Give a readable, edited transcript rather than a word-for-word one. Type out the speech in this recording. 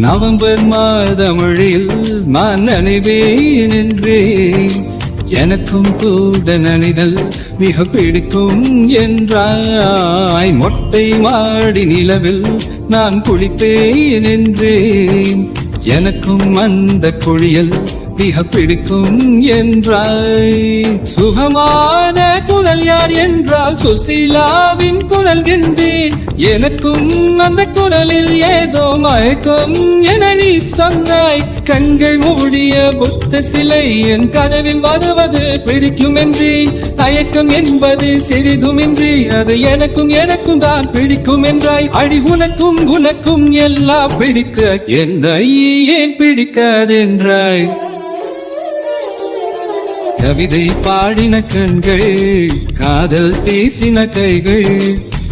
November மாத மொழியில் நான் நனைவேன் என்றேன். எனக்கும் கூட நனைதல் மிக பிடிக்கும் என்றாய். மொட்டை மாடி நிலவில் நான் குளிப்பேன் என்றேன். எனக்கும் அந்த குளியல் மிக பிடிக்கும் என்றாய். சுகமான குரல் யார் என்றால் சுசீலாவின் குரல் என்பேன். எனக்கும் அந்த குரலில் ஏதோ மயக்கம் என நீ சொன்னாய். கண்கள் மூடிய புத்த சிலை என் கனவில் வருவது பிடிக்கும் என்றேன். தயக்கம் என்பது சிறிதுமின்றி அது எனக்கும் தான் பிடிக்கும் என்றாய். அடி உனக்கும் எல்லாம் பிடிக்க என்னை ஏன் பிடிக்காதென்றாய். கவிதை பாடின கண்கள், காதல் பேசின கைகள்,